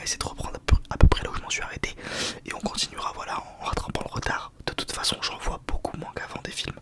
essayer de reprendre à peu près là où je m'en suis arrêté. Et on continuera voilà en rattrapant le retard. De toute façon j'en vois beaucoup moins qu'avant des films.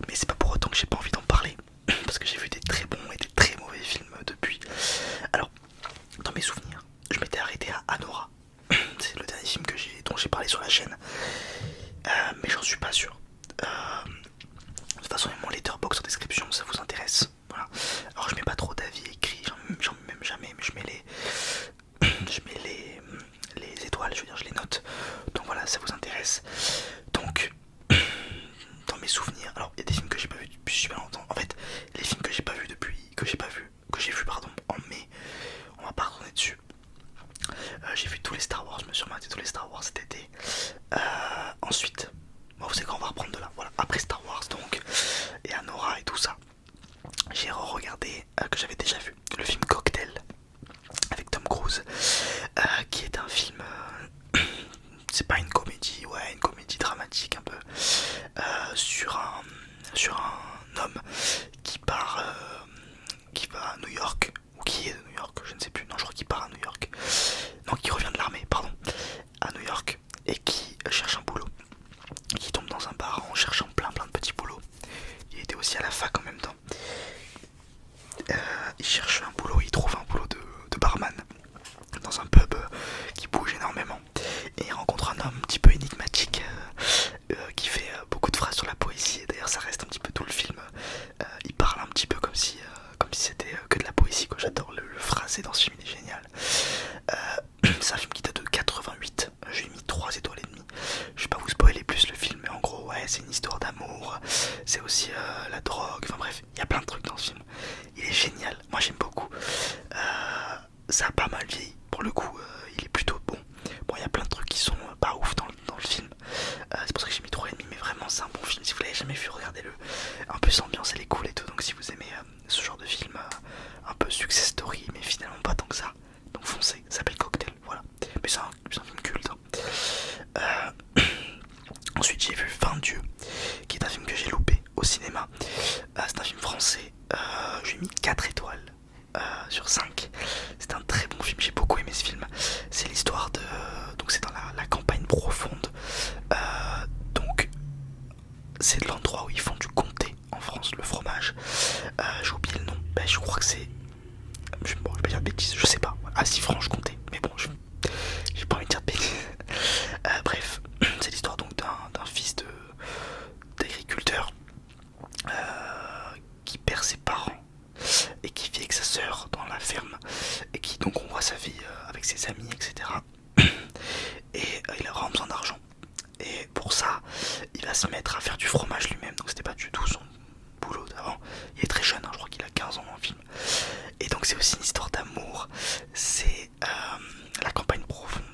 Mais c'est pas pour autant que j'ai pas envie d'en parler. Parce que j'ai vu des très bons et des très mauvais films depuis. Alors, dans mes souvenirs, je m'étais arrêté à Anora. C'est le dernier film dont j'ai parlé sur la chaîne. Mais j'en suis pas sûr. De toute façon, il y a mon letterbox en description, ça vous intéresse. Voilà. Alors je mets pas trop d'avis écrits, j'en mets même jamais, mais je mets les étoiles, je veux dire, je les note. Donc voilà, ça vous intéresse. Donc, dans mes souvenirs, alors il y a des films que j'ai pas vu depuis super longtemps. En fait, les films que j'ai pas vu depuis, que j'ai vu pardon, en mai, on va pas retourner dessus. J'ai vu tous les Star Wars, je me suis rematé tous les Star Wars cet été. Ensuite, bon, vous savez quoi, on va reprendre de là. Voilà, après Star Wars donc, et Anora et tout ça, j'ai re-regardé, que j'avais déjà vu, le film Cocktail avec Tom Cruise, qui est un film, c'est pas une comédie, ouais, une comédie dramatique un peu, sur un homme qui part, qui va à New York, ou qui est de New York, je ne sais plus, non je crois qu'il part à New York, non qui revient de l'armée, pardon, à New York, et qui cherche un boulot, qui tombe dans un bar en cherchant plein de petits boulots. Il était aussi à la fac en même temps. Il cherche un boulot, il trouve un boulot de barman dans un pub qui bouge énormément. Et il rencontre un homme un petit peu énigmatique qui fait beaucoup de phrases sur la poésie. Et d'ailleurs ça reste un petit peu tout le film. Il parle un petit peu comme si c'était que de la poésie, quoi. J'adore le phrasé dans ce film, il est génial. C'est un film qui date de 88. J'ai mis 3 étoiles et demie. Je vais pas vous spoiler plus le film, mais en gros ouais, c'est une histoire d'amour. C'est aussi la drogue, enfin bref, il y a plein de trucs dans ce film. Il est génial, moi j'aime beaucoup. Ça a pas mal vieilli, pour le coup, il est plutôt bon. Bon, il y a plein de trucs qui sont pas ouf dans le film. C'est pour ça que j'ai mis 3,5, mais vraiment c'est un bon film. Si vous l'avez jamais vu, regardez-le. En plus l'ambiance elle est cool et tout, donc si vous aimez ce genre de film un peu success story, mais finalement pas tant que ça, donc foncez, ça s'appelle Cocktail, voilà. Mais c'est un film culte, hein. Ensuite j'ai vu Fin Dieu, qui est un film que j'ai loupé au cinéma. C'est un film français, je lui ai mis 4 étoiles sur 5. C'est un très bon film, j'ai beaucoup aimé ce film. C'est l'histoire de... Donc c'est dans la campagne profonde. Donc c'est l'endroit où ils font du comté en France, le fromage. J'ai oublié le nom, je crois que c'est... Bon, je vais pas dire de bêtises, je sais pas. Ah si, Franche-Comté, mais bon, j'ai pas envie de dire de bêtises. Bref, c'est l'histoire donc d'un fils d'agriculteur qui perd ses parents et qui vit avec sa sœur dans la ferme, et qui donc on voit sa vie avec ses amis, etc. Et il a vraiment besoin d'argent, et pour ça il va se mettre à faire du fromage lui-même. Donc c'était pas du tout son boulot d'avant. Il est très jeune, hein, je crois qu'il a 15 ans dans le film. Et donc c'est aussi une histoire d'amour. C'est la campagne profonde.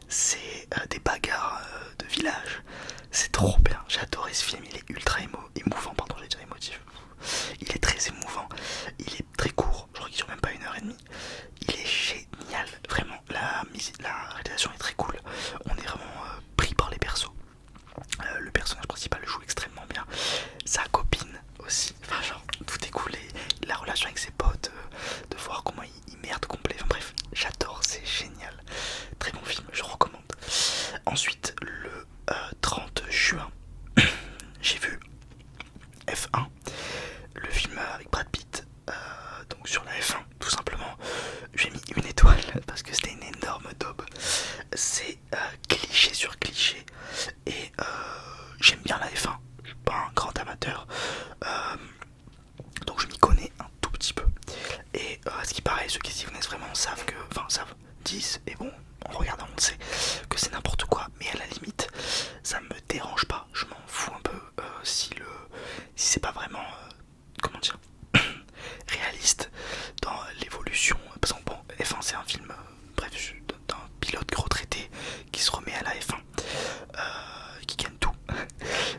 C'est des bagarres de village. C'est trop bien, j'ai adoré ce film. Il est ultra émouvant, pardon, j'allais dire émotif. Il est très émouvant. Il est très court, je crois qu'il dure même pas 1h30. Il est génial, vraiment. La réalisation est très cool. On est vraiment pris par les persos. Le personnage principal joue extrêmement bien. Sa copine aussi. Enfin genre, tout est cool. Et la relation avec ses potes, de voir comment il merde complet. Enfin bref, j'adore, c'est génial. Très bon film, je recommande. Ensuite, le 30 juin, j'ai vu F1, le film avec Brad Pitt, donc sur la F1 tout simplement. J'ai mis 1 étoile parce que c'était une énorme daube. C'est cliché sur cliché, et j'aime bien la F1, je suis pas un grand amateur, donc je m'y connais un tout petit peu. Et à ce qui paraît, ceux qui s'y connaissent vraiment disent, et bon, en regardant on sait que c'est n'importe quoi, mais à la limite ça me dérange pas, je m'en fous un peu si c'est pas vraiment comment dire réaliste dans l'évolution. Par exemple, bon, F1 c'est un film bref, d'un pilote retraité qui se remet à la F1, qui gagne tout.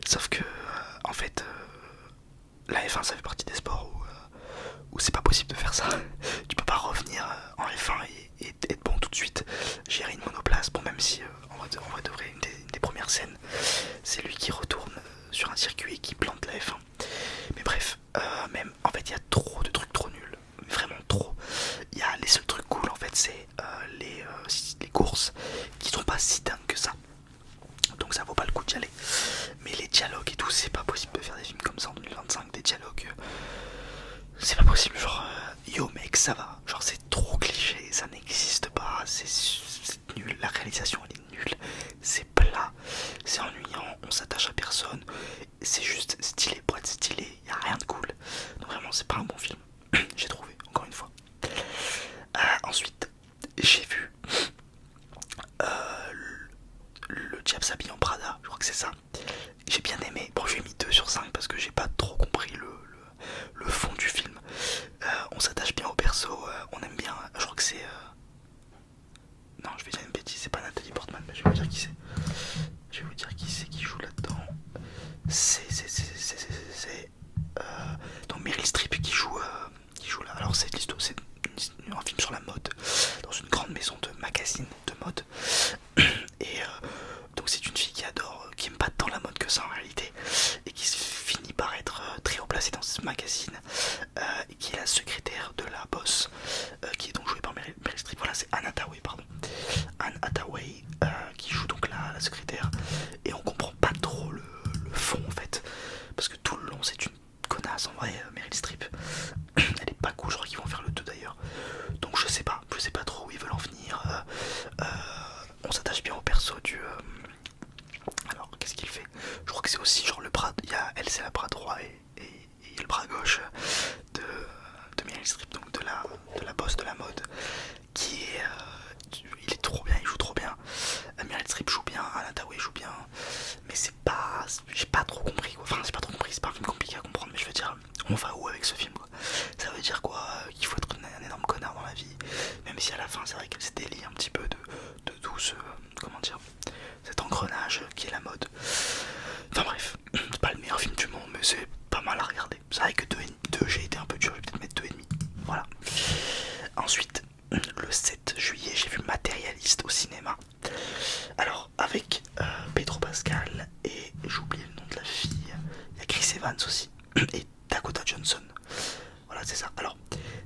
Sauf que en fait la F1 ça fait partie des sports où c'est pas possible de faire ça. Tu peux pas revenir en F1 et être bon tout de suite, gérer une monoplace. Bon, même si en vrai de vrai, une des courses qui sont pas si dingues que ça. Donc ça vaut pas le coup d'y aller. Mais les dialogues et tout, c'est pas possible de faire des films comme ça en 2025, des dialogues. C'est pas possible, genre yo mec ça va, genre c'est trop cliché, ça n'existe pas, c'est nul, la réalisation elle est nulle, c'est plat, c'est ennuyant, on s'attache à personne, c'est juste stylé pour être stylé, y a rien de cool. Donc vraiment c'est pas un bon film, j'ai trouvé, encore une fois. Ensuite j'ai vu le Diable s'habille en Prada, je crois que c'est ça. J'ai bien aimé, bon j'ai mis 2 sur 5 parce que j'ai pas trop compris le fond du film. On s'attache bien au perso, on aime bien, je crois que c'est... Non je vais dire une bêtise, c'est pas Nathalie Portman, mais je vais vous dire qui c'est. Je vais vous dire qui c'est qui joue là-dedans. C'est... Donc Meryl Streep qui joue là. Alors c'est l'histoire, c'est un film sur la mode, dans une grande maison de magazine de mode. Et donc c'est une fille qui adore, qui aime pas tant la mode que ça en réalité, et qui finit par être très haut placée dans ce magazine, et qui est la secrétaire de la boss, qui est donc jouée par Meryl Streep. Voilà, c'est Anne Hathaway, pardon. Anne Hathaway qui joue donc la secrétaire, et on comprend pas trop le fond en fait, parce que tout le long c'est une connasse en vrai, Meryl Streep. Elle est pas cool, je crois qu'ils vont faire le 2 d'ailleurs. Donc je sais pas trop où ils veulent en venir. On s'attache bien au perso du... Alors qu'est-ce qu'il fait? Je crois que c'est aussi genre le bras... Elle c'est la bras droit et le bras gauche de Meryl Streep, donc de la boss de la mode, qui est... il est trop bien, il joue trop bien. Meryl Streep joue bien, Anne Hathaway joue bien, mais c'est pas... J'ai pas trop compris quoi. Enfin j'ai pas trop compris, c'est pas un film compliqué à comprendre, mais je veux dire, on va où avec ce film quoi? Ça veut dire quoi? Qu'il faut être un énorme connard dans la vie, même si à la fin c'est vrai qu'elle se délie un petit peu de tout ce... comment dire, cet engrenage qui est la mode. Enfin bref, c'est pas le meilleur film du monde, mais c'est pas mal à regarder. C'est vrai que 2, j'ai été un peu dur, je vais peut-être mettre 2,5. Voilà. Ensuite, le 7 juillet, j'ai vu Matérialiste au cinéma. Alors, avec Pedro Pascal et j'oublie le nom de la fille. Il y a Chris Evans aussi. Et Dakota Johnson. Voilà, c'est ça. Alors,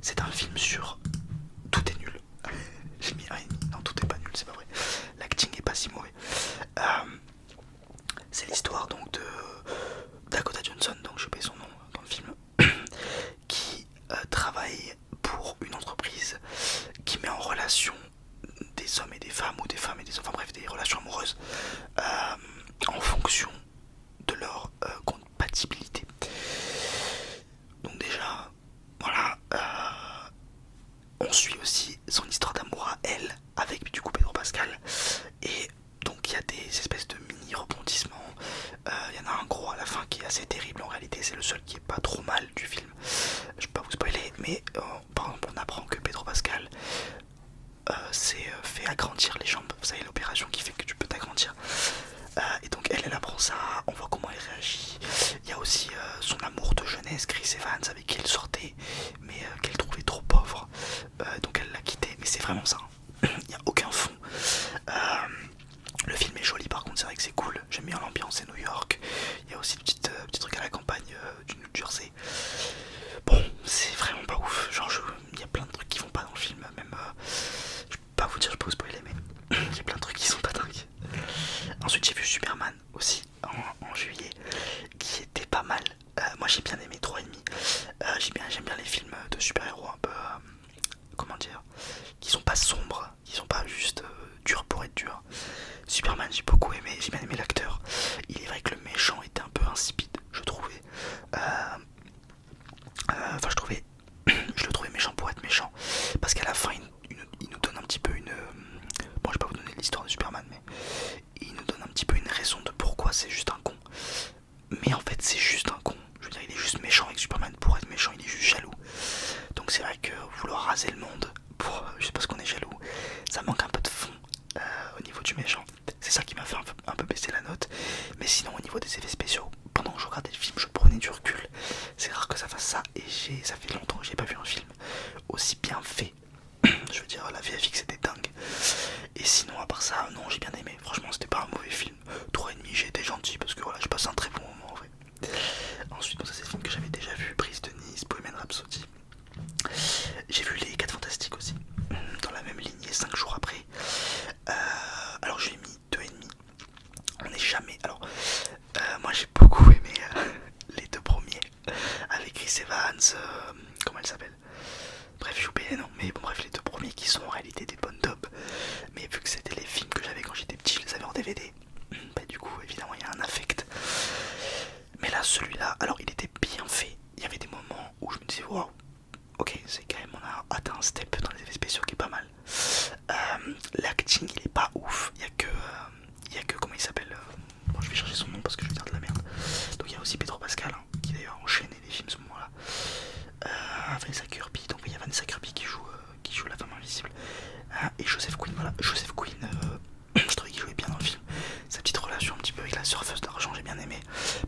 c'est un film sur... Tout est nul. J'ai mis 1,5. Non, tout est pas nul, c'est pas vrai. L'acting est pas si mauvais. C'est l'histoire donc de Dakota Johnson, donc j'ai oublié son nom dans le film, qui travaille pour une entreprise qui met en relation des hommes et des femmes, ou des femmes et des hommes, enfin bref, des relations amoureuses en fonction de leur compatibilité. Donc déjà, voilà, on suit aussi son histoire d'amour à elle, avec du coup Pedro Pascal, et donc il y a des espèces de mini rebondissements. Il y en a un gros à la fin qui est assez terrible en réalité, c'est le seul qui est pas trop mal du film. Je vais pas vous spoiler, mais par exemple on apprend que Pedro Pascal s'est fait agrandir les jambes. Vous savez, l'opération qui fait que tu peux t'agrandir. Et donc elle apprend ça, on voit comment elle réagit. Il y a aussi son amour de jeunesse, Chris Evans, avec qui elle sortait, mais qu'elle trouvait trop pauvre. Donc elle l'a quitté, mais c'est vraiment ça. Il n'y a aucun fond. Le film est joli par contre, c'est vrai que c'est cool. J'aime bien l'ambiance, c'est New York. Il y a aussi des petits trucs à la campagne du New Jersey. Bon, c'est vraiment pas ouf. Genre, il y a plein de trucs qui vont pas dans le film. Même, je peux pas vous dire, je peux vous spoiler, mais il y a plein de trucs qui sont pas dingues. Ensuite, j'ai vu Superman aussi en juillet, qui était pas mal. Moi, j'ai bien aimé 3,5. J'aime bien les films de super-héros un peu, comment dire, qui sont pas sombres, qui sont pas juste durs pour être durs. Superman, j'ai beaucoup aimé, j'ai bien aimé l'acteur. Il est vrai que le méchant était un peu insipide, je trouvais. Enfin, je le trouvais méchant pour être méchant, parce qu'à la fin, il nous donne un petit peu une... Bon, je vais pas vous donner l'histoire de Superman, mais il nous donne un petit peu une raison de pourquoi c'est juste un con. Mais en fait, c'est juste un con. Je veux dire, il est juste méchant avec Superman pour être méchant, il est juste jaloux. Donc c'est vrai que vouloir raser le monde pour juste parce qu'on est jaloux, ça manque un peu de fond au niveau du méchant. C'est ça qui m'a fait un peu baisser la note. Mais sinon, au niveau des effets spéciaux, pendant que je regardais le film, je prenais du recul. C'est rare que ça fasse ça, et ça fait longtemps que j'ai pas vu un film aussi bien fait. Je veux dire, la VFX était dingue. Et sinon, à part ça, non, j'ai bien aimé. Franchement, c'était pas un mauvais film. 3,5, j'ai été gentil parce que voilà, j'ai passé un très bon moment en vrai. Ensuite, bon, ça c'est le film que j'avais déjà vu, Brise de Nice, Bohemian Rhapsody. J'ai vu Les 4 Fantastiques aussi, dans la même lignée, 5 jours après. DVD, bah, du coup évidemment il y a un affect. Mais là celui-là, alors il était bien fait, il y avait des moments où je me disais waouh, ok c'est quand même, on a atteint un step dans les effets spéciaux qui est pas mal. L'acting il est pas ouf, il y a que comment il s'appelle, bon je vais chercher son nom parce que je vais dire de la merde. Donc il y a aussi Pedro Pascal hein, qui d'ailleurs a enchaîné les films à ce moment là. Vanessa Kirby, donc il y a Vanessa Kirby qui joue la femme invisible. Et Joseph Quinn, voilà, Joseph Quinn, je trouvais qu'il jouait bien dans le film. Sa petite relation un petit peu avec la surfeuse d'argent, j'ai bien aimé.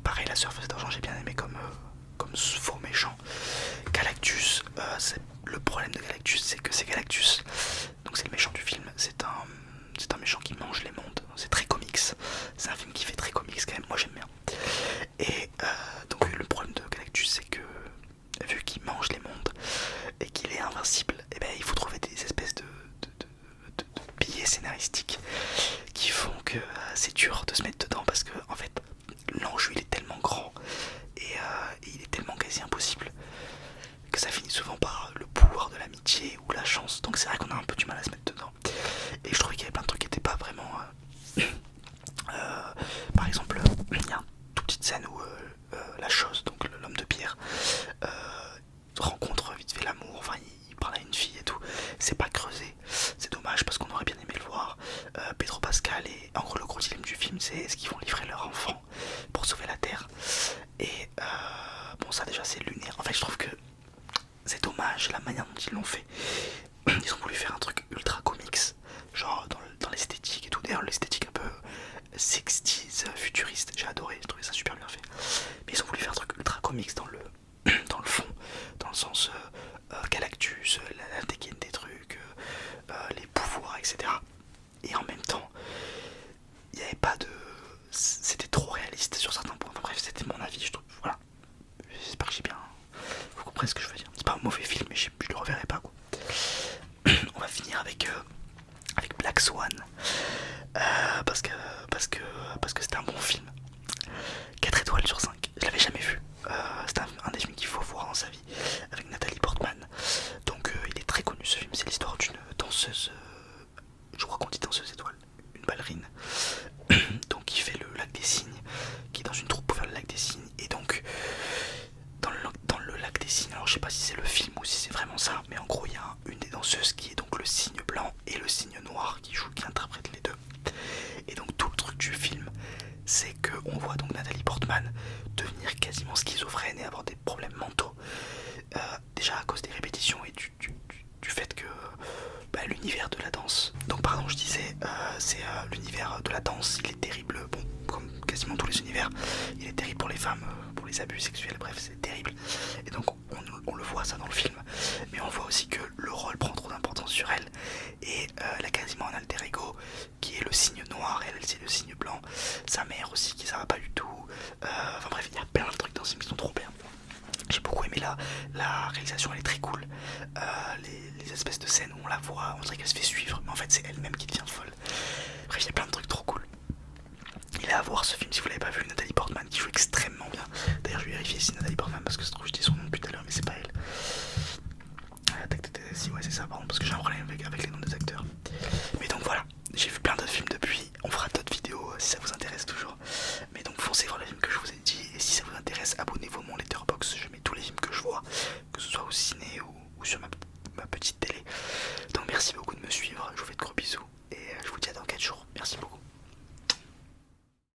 Pareil, la surfeuse d'argent, j'ai bien aimé comme ce faux méchant. Galactus, le problème de Galactus, c'est que c'est Galactus, donc c'est le méchant du film. C'est un méchant qui mange les mondes. C'est très comics. C'est un film qui fait très comics quand même. Moi j'aime bien. Et donc le problème de Galactus, c'est que vu qu'il mange les mondes et qu'il est invincible, et ben il faut trouver des espèces de billets scénaristiques qui font que c'est dur de se mettre dedans parce que en fait l'enjeu il est tellement grand et il est tellement quasi impossible que ça finit souvent par le pouvoir de l'amitié ou la chance. Donc c'est vrai qu'on a un peu du mal à se mettre dedans. Et je trouvais qu'il y avait plein de trucs qui n'étaient pas vraiment par exemple il y a une toute petite scène où la chose, donc l'homme de pierre, rencontre vite fait l'amour, enfin il parle à une fille et tout, c'est pas creusé, c'est dommage parce qu'on aurait bien aimé le voir. Pedro Pascal et en gros le gros dilemme du film c'est est-ce qu'ils vont livrer leur enfant pour sauver la terre. Et bon ça déjà c'est lunaire, en fait je trouve que c'est dommage la manière dont ils l'ont fait. Ils ont voulu faire un truc ultra comics, genre dans l'esthétique et tout, d'ailleurs l'esthétique un peu 60s futuriste, j'ai adoré, j'ai trouvé ça super bien fait. Mais ils ont voulu faire un truc ultra comics dans le fond, dans le sens Galactus, la dégaine des trucs, les pouvoirs, etc. Et en même temps, il n'y avait pas de... C'était trop réaliste sur certains points. Enfin bref, c'était mon avis, je trouve. Voilà. J'espère que j'ai bien... Vous comprenez ce que je veux dire. C'est pas un mauvais film, mais je le reverrai pas, quoi. On va finir avec Black Swan. Parce que c'était un bon film. 4 étoiles sur 5. Je l'avais jamais vu. C'est un des films qu'il faut voir dans sa vie, avec Nathalie Portman. Donc il est très connu ce film. C'est l'histoire d'une danseuse, je crois qu'on dit danseuse étoile, une ballerine, donc qui fait le lac des cygnes, qui est dans une troupe pour faire le lac des cygnes. Et donc dans le lac des cygnes, alors je sais pas si c'est le film ou si c'est vraiment ça, mais en gros il y a une des danseuses qui est donc le cygne blanc et le cygne noir qui interprète les deux. Et donc tout le truc du film, c'est qu'on voit donc Nathalie Portman devenir quasiment schizophrène et avoir des problèmes mentaux, déjà à cause des répétitions et du fait que l'univers de la danse, donc pardon je disais, c'est l'univers de la danse, il est terrible, bon comme quasiment tous les univers, il est terrible pour les femmes, pour les abus sexuels, bref c'est terrible. Et donc on le voit ça dans le film, mais on voit aussi que le rôle prend trop d'importance sur elle, et elle a quasiment un alter ego qui est le signe noir, et elle c'est le signe blanc, sa mère aussi qui ça va pas du tout, enfin bref il y a plein de trucs dans ce film qui sont trop bien. J'ai beaucoup aimé la réalisation, elle est très cool. Les espèces de scènes où on la voit, on dirait qu'elle se fait suivre, mais en fait c'est elle-même qui devient folle. Bref, il y a plein de trucs trop cool. Il est à voir ce film si vous l'avez pas vu. Nathalie Portman qui joue extrêmement bien. D'ailleurs, je vais vérifier si Nathalie Portman, parce que je trouve que je dis son nom